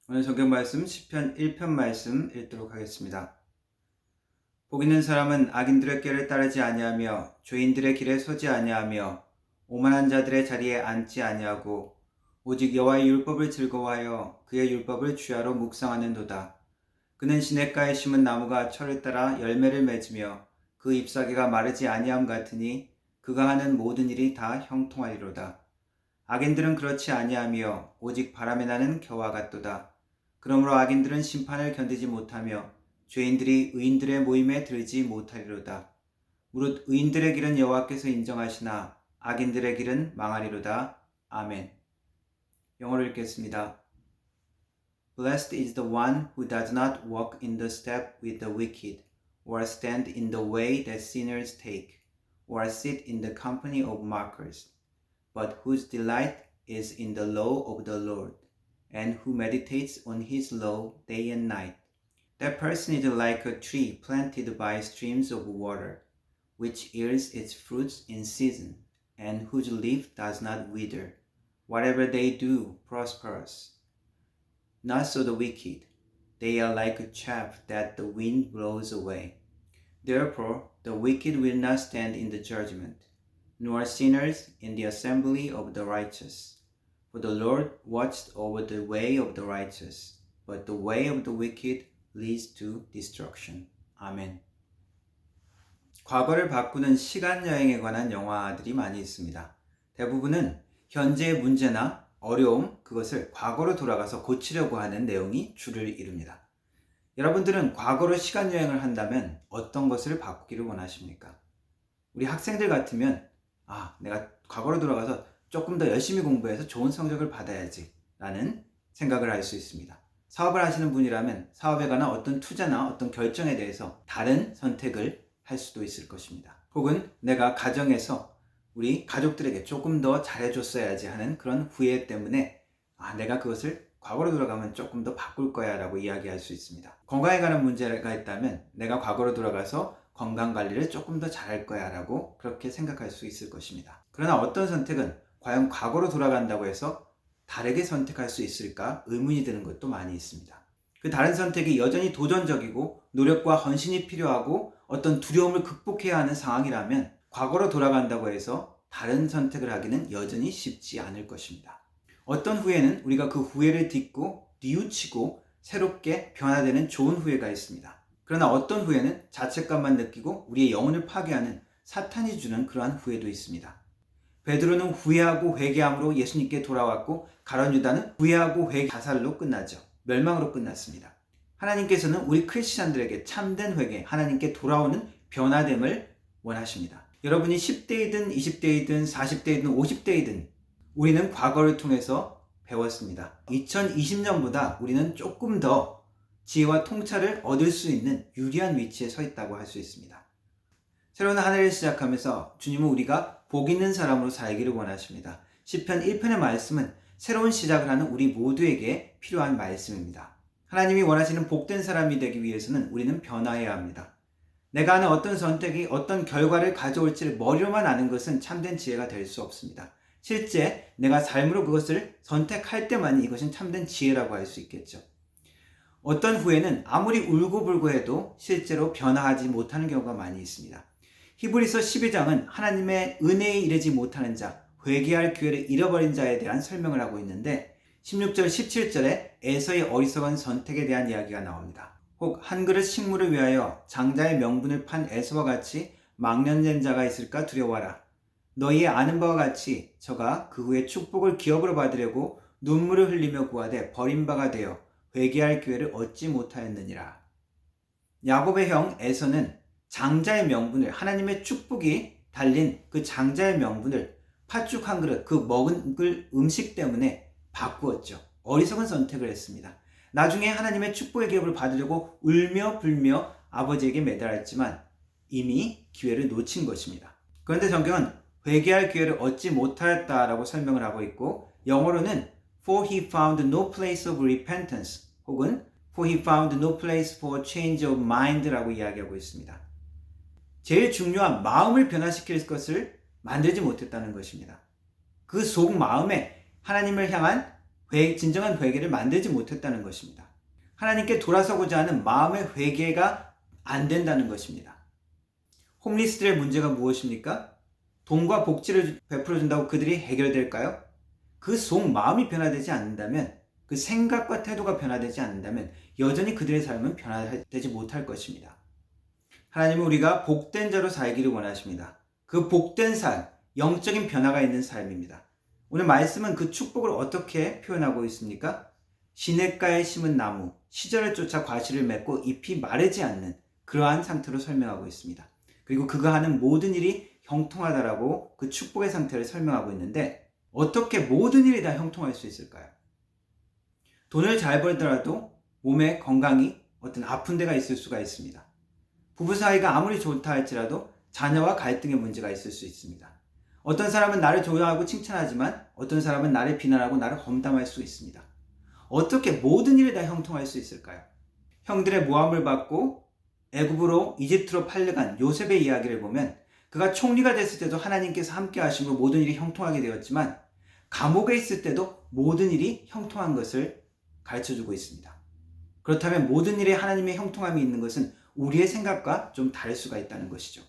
오늘 성경 말씀 시편 1편 말씀 읽도록 하겠습니다. 복 있는 사람은 악인들의 꾀를 따르지 아니하며 죄인들의 길에 서지 아니하며 오만한 자들의 자리에 앉지 아니하고 오직 여호와의 율법을 즐거워하여 그의 율법을 주야로 묵상하는도다. 그는 시냇가에 심은 나무가 철을 따라 열매를 맺으며 그 잎사귀가 마르지 아니함 같으니 그가 하는 모든 일이 다 형통하리로다. 악인들은 그렇지 아니하며 오직 바람에 나는 겨와 같도다. 그러므로 악인들은 심판을 견디지 못하며 죄인들이 의인들의 모임에 들지 못하리로다. 무릇 의인들의 길은 여호와께서 인정하시나 악인들의 길은 망하리로다. 아멘. 영어로 읽겠습니다. Blessed is the one who does not walk in the step with the wicked, or stand in the way that sinners take, or sit in the company of mockers, but whose delight is in the law of the Lord, and who meditates on his law day and night. That person is like a tree planted by streams of water, which yields its fruits in season, and whose leaf does not wither. Whatever they do prospers. Not so the wicked. They are like chaff that the wind blows away. Therefore, the wicked will not stand in the judgment, nor sinners in the assembly of the righteous. For the Lord watched over the way of the righteous, but the way of the wicked leads to destruction. 아멘. 과거를 바꾸는 시간 여행에 관한 영화들이 많이 있습니다. 대부분은 현재의 문제나 어려움, 그것을 과거로 돌아가서 고치려고 하는 내용이 주를 이룹니다. 여러분들은 과거로 시간 여행을 한다면 어떤 것을 바꾸기를 원하십니까? 우리 학생들 같으면 내가 과거로 돌아가서 조금 더 열심히 공부해서 좋은 성적을 받아야지 라는 생각을 할 수 있습니다. 사업을 하시는 분이라면 사업에 관한 어떤 투자나 어떤 결정에 대해서 다른 선택을 할 수도 있을 것입니다. 혹은 내가 가정에서 우리 가족들에게 조금 더 잘해줬어야지 하는 그런 후회 때문에 내가 그것을 과거로 돌아가면 조금 더 바꿀 거야 라고 이야기할 수 있습니다. 건강에 관한 문제가 있다면 내가 과거로 돌아가서 건강관리를 조금 더 잘할 거야 라고 그렇게 생각할 수 있을 것입니다. 그러나 어떤 선택은 과연 과거로 돌아간다고 해서 다르게 선택할 수 있을까 의문이 드는 것도 많이 있습니다. 그 다른 선택이 여전히 도전적이고 노력과 헌신이 필요하고 어떤 두려움을 극복해야 하는 상황이라면 과거로 돌아간다고 해서 다른 선택을 하기는 여전히 쉽지 않을 것입니다. 어떤 후회는 우리가 그 후회를 딛고 뉘우치고 새롭게 변화되는 좋은 후회가 있습니다. 그러나 어떤 후회는 자책감만 느끼고 우리의 영혼을 파괴하는 사탄이 주는 그러한 후회도 있습니다. 베드로는 후회하고 회개함으로 예수님께 돌아왔고 가룟 유다는 후회하고 자살로 끝나죠. 멸망으로 끝났습니다. 하나님께서는 우리 크리스찬들에게 참된 회개, 하나님께 돌아오는 변화됨을 원하십니다. 여러분이 10대이든 20대이든 40대이든 50대이든 우리는 과거를 통해서 배웠습니다. 2020년보다 우리는 조금 더 지혜와 통찰을 얻을 수 있는 유리한 위치에 서 있다고 할 수 있습니다. 새로운 한 해를 시작하면서 주님은 우리가 복 있는 사람으로 살기를 원하십니다. 시편 1편의 말씀은 새로운 시작을 하는 우리 모두에게 필요한 말씀입니다. 하나님이 원하시는 복된 사람이 되기 위해서는 우리는 변화해야 합니다. 내가 하는 어떤 선택이 어떤 결과를 가져올지를 머리로만 아는 것은 참된 지혜가 될 수 없습니다. 실제 내가 삶으로 그것을 선택할 때만 이것은 참된 지혜라고 할 수 있겠죠. 어떤 후회는 아무리 울고불고 해도 실제로 변화하지 못하는 경우가 많이 있습니다. 히브리서 12장은 하나님의 은혜에 이르지 못하는 자, 회개할 기회를 잃어버린 자에 대한 설명을 하고 있는데 16절, 17절에 에서의 어리석은 선택에 대한 이야기가 나옵니다. 혹 한 그릇 식물을 위하여 장자의 명분을 판 에서와 같이 망령된 자가 있을까 두려워하라. 너희의 아는 바와 같이 저가 그 후에 축복을 기업으로 받으려고 눈물을 흘리며 구하되 버린 바가 되어 회개할 기회를 얻지 못하였느니라. 야곱의 형 에서는 장자의 명분을, 하나님의 축복이 달린 그 장자의 명분을 팥죽 한 그릇, 그 먹을 음식 때문에 바꾸었죠. 어리석은 선택을 했습니다. 나중에 하나님의 축복의 기업을 받으려고 울며 불며 아버지에게 매달았지만 이미 기회를 놓친 것입니다. 그런데 성경은 회개할 기회를 얻지 못하였다라고 설명을 하고 있고 영어로는 For he found no place of repentance 혹은 For he found no place for change of mind라고 이야기하고 있습니다. 제일 중요한 마음을 변화시킬 것을 만들지 못했다는 것입니다. 그 속 마음에 하나님을 향한 진정한 회개를 만들지 못했다는 것입니다. 하나님께 돌아서고자 하는 마음의 회개가 안 된다는 것입니다. 홈리스들의 문제가 무엇입니까? 돈과 복지를 베풀어준다고 그들이 해결될까요? 그 속 마음이 변화되지 않는다면, 그 생각과 태도가 변화되지 않는다면 여전히 그들의 삶은 변화되지 못할 것입니다. 하나님은 우리가 복된 자로 살기를 원하십니다. 그 복된 삶, 영적인 변화가 있는 삶입니다. 오늘 말씀은 그 축복을 어떻게 표현하고 있습니까? 시냇가에 심은 나무, 시절을 쫓아 과실을 맺고 잎이 마르지 않는 그러한 상태로 설명하고 있습니다. 그리고 그가 하는 모든 일이 형통하다라고 그 축복의 상태를 설명하고 있는데, 어떻게 모든 일이 다 형통할 수 있을까요? 돈을 잘 벌더라도 몸에 건강이 어떤 아픈 데가 있을 수가 있습니다. 부부 사이가 아무리 좋다 할지라도 자녀와 갈등의 문제가 있을 수 있습니다. 어떤 사람은 나를 좋아하고 칭찬하지만 어떤 사람은 나를 비난하고 나를 험담할 수 있습니다. 어떻게 모든 일이 다 형통할 수 있을까요? 형들의 모함을 받고 애굽으로 이집트로 팔려간 요셉의 이야기를 보면 그가 총리가 됐을 때도 하나님께서 함께 하심으로 모든 일이 형통하게 되었지만 감옥에 있을 때도 모든 일이 형통한 것을 가르쳐주고 있습니다. 그렇다면 모든 일에 하나님의 형통함이 있는 것은 우리의 생각과 좀 다를 수가 있다는 것이죠.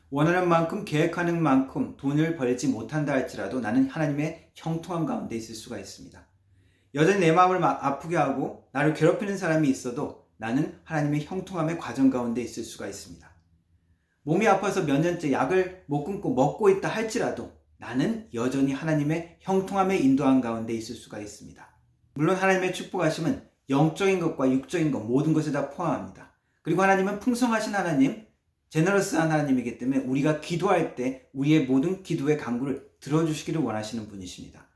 원하는 만큼 계획하는 만큼 돈을 벌지 못한다 할지라도 나는 하나님의 형통함 가운데 있을 수가 있습니다. 여전히 내 마음을 아프게 하고 나를 괴롭히는 사람이 있어도 나는 하나님의 형통함의 과정 가운데 있을 수가 있습니다. 몸이 아파서 몇 년째 약을 못 끊고 먹고 있다 할지라도 나는 여전히 하나님의 형통함의 인도함 가운데 있을 수가 있습니다. 물론 하나님의 축복하심은 영적인 것과 육적인 것 모든 것을 다 포함합니다. 그리고 하나님은 풍성하신 하나님, 제너러스한 하나님이기 때문에 우리가 기도할 때 우리의 모든 기도의 간구를 들어주시기를 원하시는 분이십니다.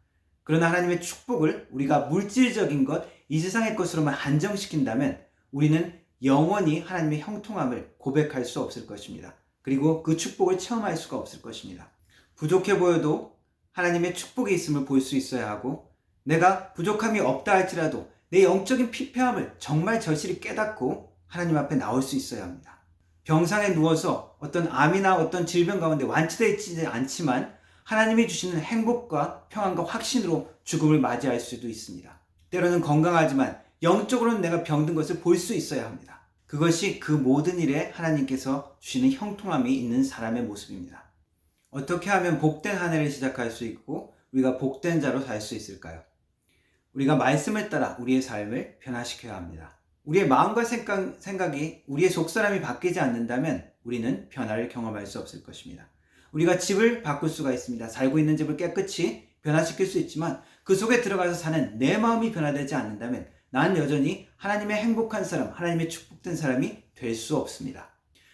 그러나 하나님의 축복을 우리가 물질적인 것, 이 세상의 것으로만 한정시킨다면 우리는 영원히 하나님의 형통함을 고백할 수 없을 것입니다. 그리고 그 축복을 체험할 수가 없을 것입니다. 부족해 보여도 하나님의 축복이 있음을 볼 수 있어야 하고, 내가 부족함이 없다 할지라도 내 영적인 피폐함을 정말 절실히 깨닫고 하나님 앞에 나올 수 있어야 합니다. 병상에 누워서 어떤 암이나 어떤 질병 가운데 완치되어 있지 않지만 하나님이 주시는 행복과 평안과 확신으로 죽음을 맞이할 수도 있습니다. 때로는 건강하지만 영적으로는 내가 병든 것을 볼 수 있어야 합니다. 그것이 그 모든 일에 하나님께서 주시는 형통함이 있는 사람의 모습입니다. 어떻게 하면 복된 한 해를 시작할 수 있고 우리가 복된 자로 살 수 있을까요? 우리가 말씀을 따라 우리의 삶을 변화시켜야 합니다. 우리의 마음과 생각이 우리의 속사람이 바뀌지 않는다면 우리는 변화를 경험할 수 없을 것입니다. 우리가 집을 바꿀 수가 있습니다. 살고 있는 집을 깨끗이 변화시킬 수 있지만 그 속에 들어가서 사는 내 마음이 변화되지 않는다면 난 여전히 하나님의 행복한 사람, 하나님의 축복된 사람이 될 수 없습니다.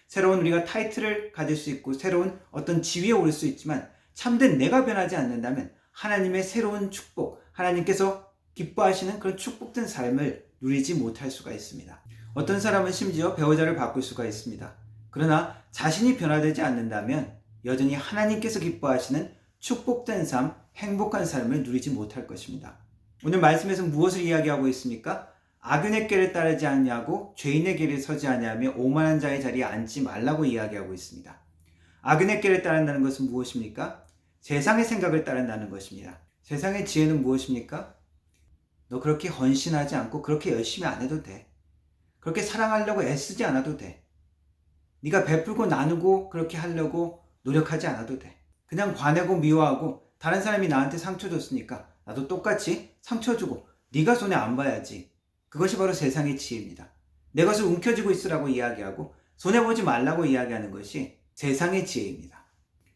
새로운 우리가 타이틀을 가질 수 있고 새로운 어떤 지위에 오를 수 있지만 참된 내가 변하지 않는다면 하나님의 새로운 축복, 하나님께서 기뻐하시는 그런 축복된 삶을 누리지 못할 수가 있습니다. 어떤 사람은 심지어 배우자를 바꿀 수가 있습니다. 그러나 자신이 변화되지 않는다면 여전히 하나님께서 기뻐하시는 축복된 삶, 행복한 삶을 누리지 못할 것입니다. 오늘 말씀에서 무엇을 이야기하고 있습니까? 악인의 길을 따르지 않냐고 죄인의 길에 서지 않냐며 오만한 자의 자리에 앉지 말라고 이야기하고 있습니다. 악인의 길을 따른다는 것은 무엇입니까? 세상의 생각을 따른다는 것입니다. 세상의 지혜는 무엇입니까? 너 그렇게 헌신하지 않고 그렇게 열심히 안 해도 돼. 그렇게 사랑하려고 애쓰지 않아도 돼. 네가 베풀고 나누고 그렇게 하려고 노력하지 않아도 돼. 그냥 관하고 미워하고 다른 사람이 나한테 상처 줬으니까 나도 똑같이 상처 주고 네가 손해 안 봐야지. 그것이 바로 세상의 지혜입니다. 내 것을 움켜쥐고 있으라고 이야기하고 손해보지 말라고 이야기하는 것이 세상의 지혜입니다.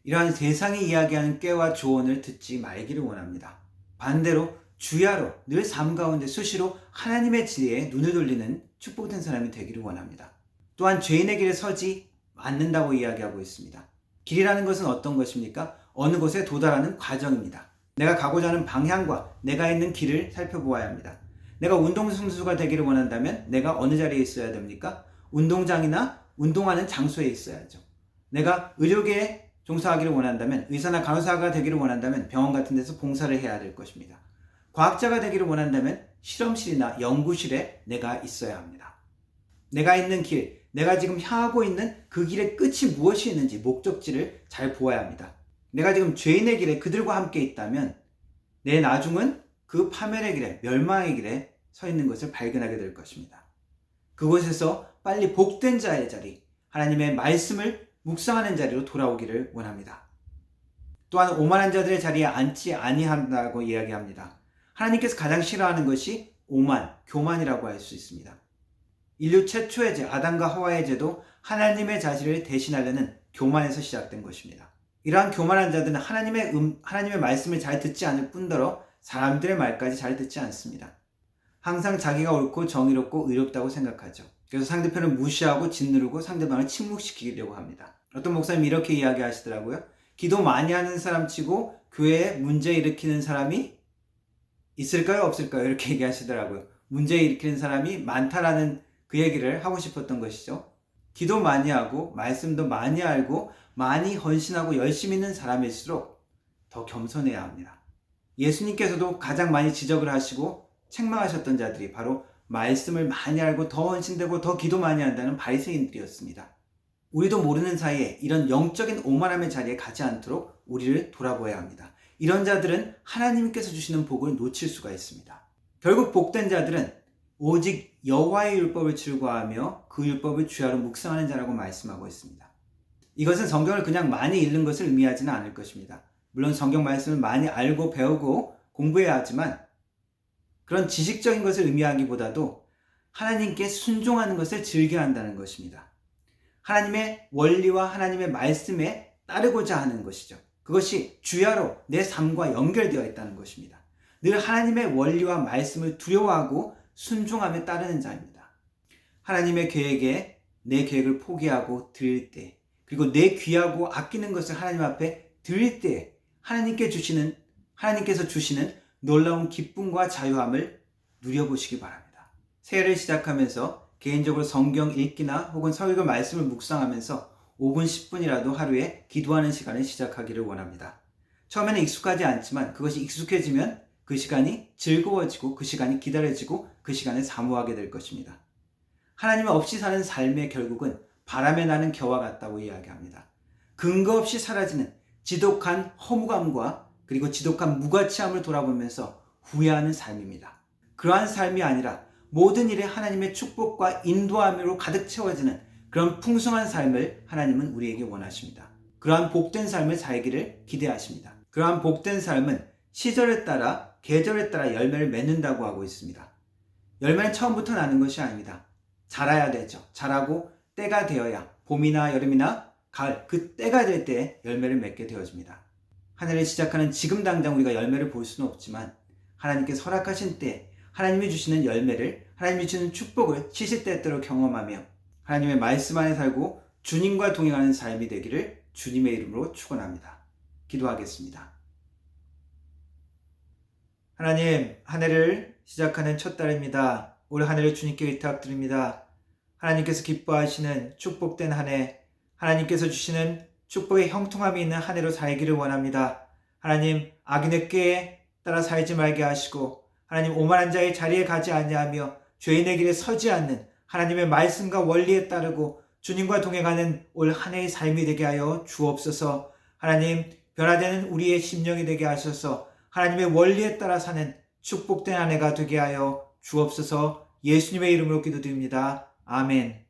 이러한 세상이 이야기하는 꾀와 조언을 듣지 말기를 원합니다. 반대로 주야로 늘 삶 가운데 수시로 하나님의 지혜에 눈을 돌리는 축복된 사람이 되기를 원합니다. 또한 죄인의 길에 서지 않는다고 이야기하고 있습니다. 길이라는 것은 어떤 것입니까? 어느 곳에 도달하는 과정입니다. 내가 가고자 하는 방향과 내가 있는 길을 살펴보아야 합니다. 내가 운동선수가 되기를 원한다면 내가 어느 자리에 있어야 됩니까? 운동장이나 운동하는 장소에 있어야죠. 내가 의료계에 종사하기를 원한다면, 의사나 간호사가 되기를 원한다면 병원 같은 데서 봉사를 해야 될 것입니다. 과학자가 되기를 원한다면 실험실이나 연구실에 내가 있어야 합니다. 내가 있는 길, 내가 지금 향하고 있는 그 길의 끝이 무엇이 있는지 목적지를 잘 보아야 합니다. 내가 지금 죄인의 길에 그들과 함께 있다면 내 나중은 그 파멸의 길에, 멸망의 길에 서 있는 것을 발견하게 될 것입니다. 그곳에서 빨리 복된 자의 자리, 하나님의 말씀을 묵상하는 자리로 돌아오기를 원합니다. 또한 오만한 자들의 자리에 앉지 아니한다고 이야기합니다. 하나님께서 가장 싫어하는 것이 오만, 교만이라고 할 수 있습니다. 인류 최초의 죄, 아담과 하와의 죄도 하나님의 자리를 대신하려는 교만에서 시작된 것입니다. 이러한 교만한 자들은 하나님의 말씀을 잘 듣지 않을 뿐더러 사람들의 말까지 잘 듣지 않습니다. 항상 자기가 옳고 정의롭고 의롭다고 생각하죠. 그래서 상대편을 무시하고 짓누르고 상대방을 침묵시키려고 합니다. 어떤 목사님이 이렇게 이야기하시더라고요. 기도 많이 하는 사람 치고 교회에 문제 일으키는 사람이 있을까요? 없을까요? 이렇게 얘기하시더라고요. 문제 일으키는 사람이 많다라는 그 얘기를 하고 싶었던 것이죠. 기도 많이 하고 말씀도 많이 알고 많이 헌신하고 열심히 있는 사람일수록 더 겸손해야 합니다. 예수님께서도 가장 많이 지적을 하시고 책망하셨던 자들이 바로 말씀을 많이 알고 더 헌신되고 더 기도 많이 한다는 바리새인들이었습니다. 우리도 모르는 사이에 이런 영적인 오만함의 자리에 가지 않도록 우리를 돌아보아야 합니다. 이런 자들은 하나님께서 주시는 복을 놓칠 수가 있습니다. 결국 복된 자들은 오직 여호와의 율법을 즐거워하며 그 율법을 주야로 묵상하는 자라고 말씀하고 있습니다. 이것은 성경을 그냥 많이 읽는 것을 의미하지는 않을 것입니다. 물론 성경 말씀을 많이 알고 배우고 공부해야 하지만 그런 지식적인 것을 의미하기보다도 하나님께 순종하는 것을 즐겨한다는 것입니다. 하나님의 원리와 하나님의 말씀에 따르고자 하는 것이죠. 그것이 주야로 내 삶과 연결되어 있다는 것입니다. 늘 하나님의 원리와 말씀을 두려워하고 순종하며 따르는 자입니다. 하나님의 계획에 내 계획을 포기하고 드릴 때, 그리고 내 귀하고 아끼는 것을 하나님 앞에 드릴 때 하나님께서 주시는 놀라운 기쁨과 자유함을 누려보시기 바랍니다. 새해를 시작하면서 개인적으로 성경 읽기나 혹은 설교 말씀을 묵상하면서 5분, 10분이라도 하루에 기도하는 시간을 시작하기를 원합니다. 처음에는 익숙하지 않지만 그것이 익숙해지면 그 시간이 즐거워지고 그 시간이 기다려지고 그 시간을 사모하게 될 것입니다. 하나님 없이 사는 삶의 결국은 바람에 나는 겨와 같다고 이야기합니다. 근거 없이 사라지는 지독한 허무감과 그리고 지독한 무가치함을 돌아보면서 후회하는 삶입니다. 그러한 삶이 아니라 모든 일에 하나님의 축복과 인도함으로 가득 채워지는 그런 풍성한 삶을 하나님은 우리에게 원하십니다. 그러한 복된 삶을 살기를 기대하십니다. 그러한 복된 삶은 시절에 따라 계절에 따라 열매를 맺는다고 하고 있습니다. 열매는 처음부터 나는 것이 아닙니다. 자라야 되죠. 자라고 때가 되어야 봄이나 여름이나 가을 그 때가 될 때 열매를 맺게 되어집니다. 한 해를 시작하는 지금 당장 우리가 열매를 볼 수는 없지만 하나님께서 허락하신 때 하나님이 주시는 열매를 하나님이 주시는 축복을 시시때때로 경험하며 하나님의 말씀 안에 살고 주님과 동행하는 삶이 되기를 주님의 이름으로 축원합니다. 기도하겠습니다. 하나님, 한 해를 시작하는 첫 달입니다. 올 한 해를 주님께 의탁드립니다. 하나님께서 기뻐하시는 축복된 한 해, 하나님께서 주시는 축복의 형통함이 있는 한 해로 살기를 원합니다. 하나님, 악인의 꾀에 따라 살지 말게 하시고 하나님 오만한 자의 자리에 가지 아니하며 죄인의 길에 서지 않는 하나님의 말씀과 원리에 따르고 주님과 동행하는 올 한 해의 삶이 되게 하여 주옵소서. 하나님, 변화되는 우리의 심령이 되게 하셔서 하나님의 원리에 따라 사는 축복된 한 해가 되게 하여 주옵소서. 예수님의 이름으로 기도드립니다. 아멘.